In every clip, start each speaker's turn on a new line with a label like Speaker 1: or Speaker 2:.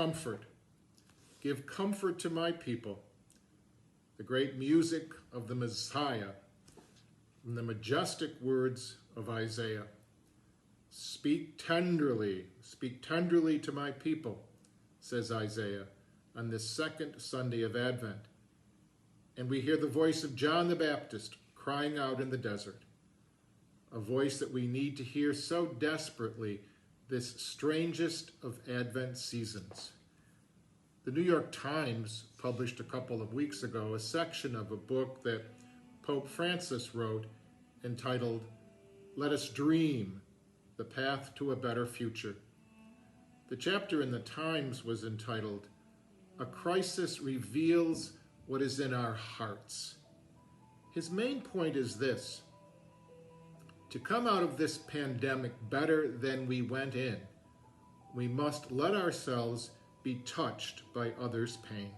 Speaker 1: comfort. Give comfort to my people. The great music of the Messiah and the majestic words of Isaiah. Speak tenderly to my people, says Isaiah on this second Sunday of Advent. And we hear the voice of John the Baptist crying out in the desert, a voice that we need to hear so desperately this strangest of Advent seasons. The New York Times published a couple of weeks ago a section of a book that Pope Francis wrote entitled, "Let Us Dream, the Path to a Better Future." The chapter in the Times was entitled, "A Crisis Reveals What is in Our Hearts." His main point is this: to come out of this pandemic better than we went in, we must let ourselves be touched by others' pain.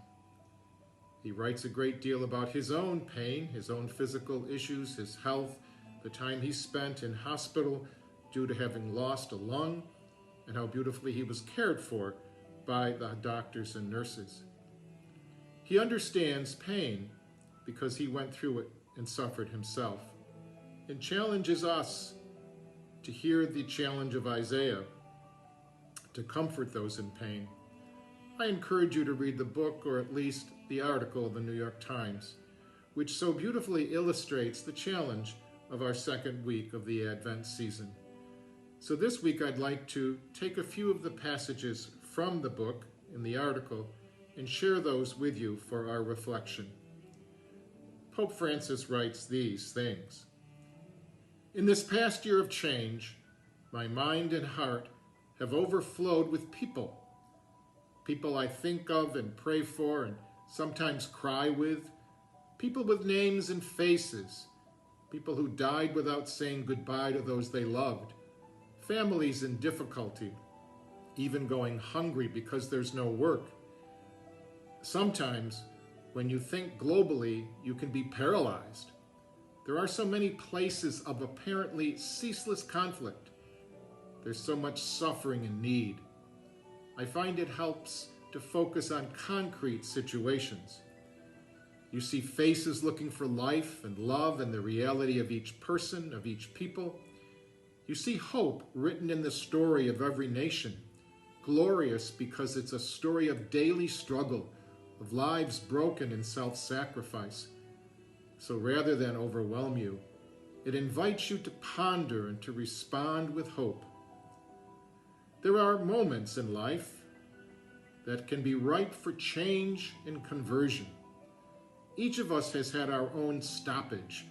Speaker 1: He writes a great deal about his own pain, his own physical issues, his health, the time he spent in hospital due to having lost a lung, and how beautifully he was cared for by the doctors and nurses. He understands pain because he went through it and suffered himself, and challenges us to hear the challenge of Isaiah, to comfort those in pain. I encourage you to read the book, or at least the article of the New York Times, which so beautifully illustrates the challenge of our second week of the Advent season. So this week I'd like to take a few of the passages from the book in the article and share those with you for our reflection. Pope Francis writes these things: "In this past year of change, my mind and heart have overflowed with people. People I think of and pray for and sometimes cry with. People with names and faces. People who died without saying goodbye to those they loved. Families in difficulty, even going hungry because there's no work. Sometimes, when you think globally, you can be paralyzed. There are so many places of apparently ceaseless conflict. There's so much suffering and need. I find it helps to focus on concrete situations. You see faces looking for life and love and the reality of each person, of each people. You see hope written in the story of every nation, glorious because it's a story of daily struggle, of lives broken in self-sacrifice. So rather than overwhelm you, it invites you to ponder and to respond with hope. There are moments in life that can be ripe for change and conversion. Each of us has had our own stoppage,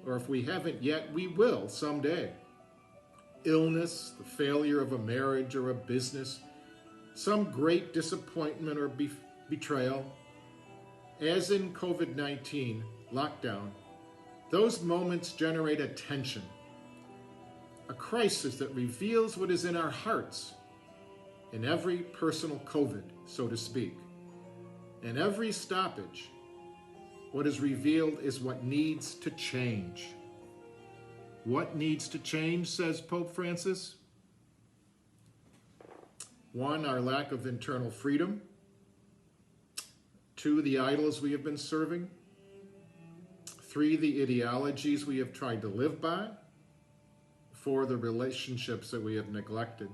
Speaker 1: or if we haven't yet, we will someday. Illness, the failure of a marriage or a business, some great disappointment or betrayal. As in COVID-19 lockdown, those moments generate a tension, a crisis that reveals what is in our hearts. In every personal COVID, so to speak, in every stoppage, what is revealed is what needs to change. What needs to change, says Pope Francis? 1, our lack of internal freedom. 2, the idols we have been serving. 3, the ideologies we have tried to live by. 4, the relationships that we have neglected.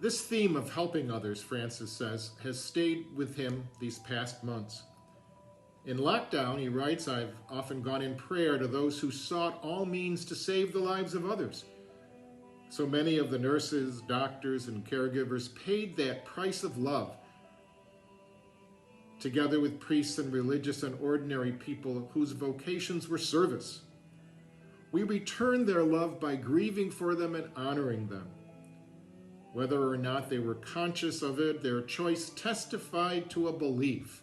Speaker 1: This theme of helping others, Francis says, has stayed with him these past months. In lockdown, he writes, I've often gone in prayer to those who sought all means to save the lives of others. So many of the nurses, doctors, and caregivers paid that price of love, together with priests and religious and ordinary people whose vocations were service. We return their love by grieving for them and honoring them. Whether or not they were conscious of it, their choice testified to a belief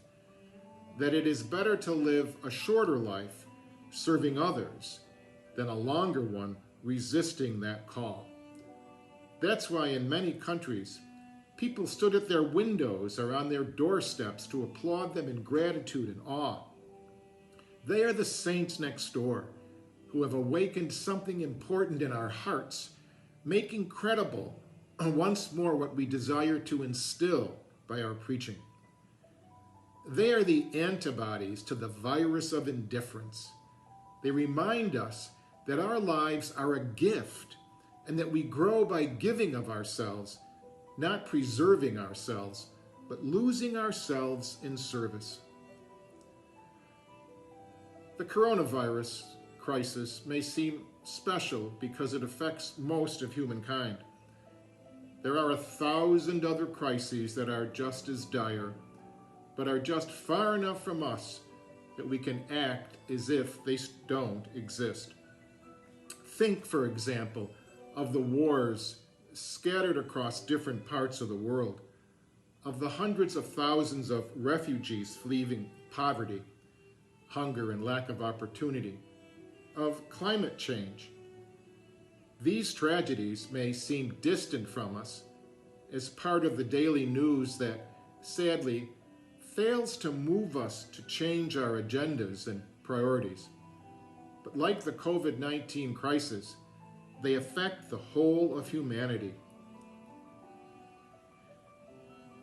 Speaker 1: that it is better to live a shorter life serving others than a longer one resisting that call. That's why in many countries, people stood at their windows or on their doorsteps to applaud them in gratitude and awe. They are the saints next door who have awakened something important in our hearts, making credible once more what we desire to instill by our preaching. They are the antibodies to the virus of indifference. They remind us that our lives are a gift and that we grow by giving of ourselves, not preserving ourselves, but losing ourselves in service. The coronavirus crisis may seem special because it affects most of humankind. There are 1,000 other crises that are just as dire, but are just far enough from us that we can act as if they don't exist. Think, for example, of the wars scattered across different parts of the world, of the hundreds of thousands of refugees fleeing poverty, hunger, and lack of opportunity, of climate change. These tragedies may seem distant from us as part of the daily news that, sadly, fails to move us to change our agendas and priorities. But like the COVID-19 crisis, they affect the whole of humanity.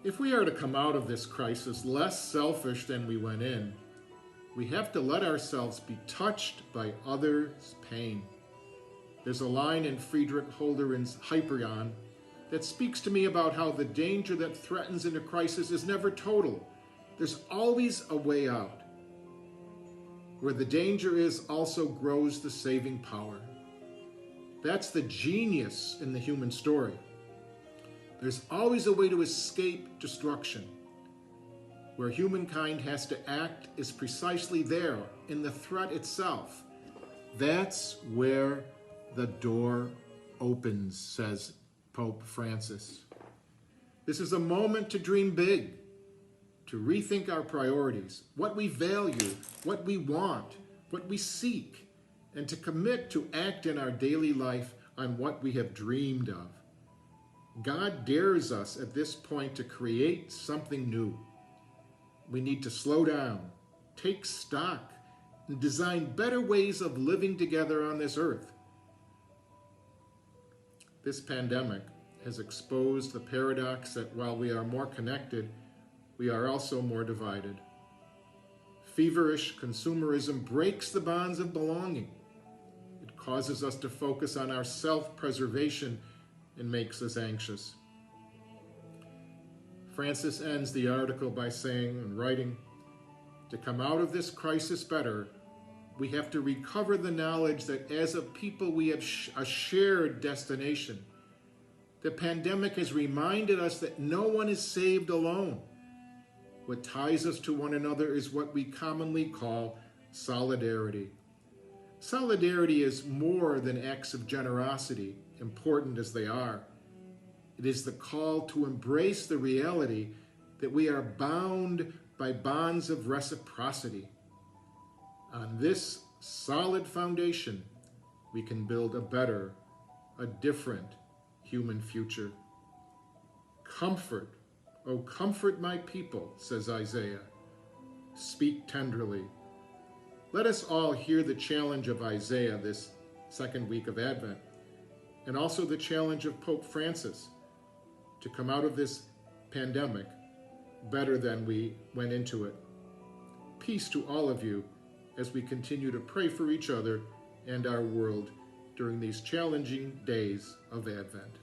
Speaker 1: If we are to come out of this crisis less selfish than we went in, we have to let ourselves be touched by others' pain. There's a line in Friedrich Holderlin's Hyperion that speaks to me about how the danger that threatens in a crisis is never total. There's always a way out. Where the danger is also grows the saving power. That's the genius in the human story. There's always a way to escape destruction. Where humankind has to act is precisely there, in the threat itself. That's where the door opens, says Pope Francis. This is a moment to dream big, to rethink our priorities, what we value, what we want, what we seek, and to commit to act in our daily life on what we have dreamed of. God dares us at this point to create something new. We need to slow down, take stock, and design better ways of living together on this earth. This pandemic has exposed the paradox that while we are more connected, we are also more divided. Feverish consumerism breaks the bonds of belonging. It causes us to focus on our self-preservation and makes us anxious. Francis ends the article by saying and writing, to come out of this crisis better, we have to recover the knowledge that as a people we have a shared destination. The pandemic has reminded us that no one is saved alone. What ties us to one another is what we commonly call solidarity. Solidarity is more than acts of generosity, important as they are. It is the call to embrace the reality that we are bound by bonds of reciprocity. On this solid foundation, we can build a better, a different human future. Comfort, O comfort my people, says Isaiah. Speak tenderly. Let us all hear the challenge of Isaiah this second week of Advent, and also the challenge of Pope Francis to come out of this pandemic better than we went into it. Peace to all of you as we continue to pray for each other and our world during these challenging days of Advent.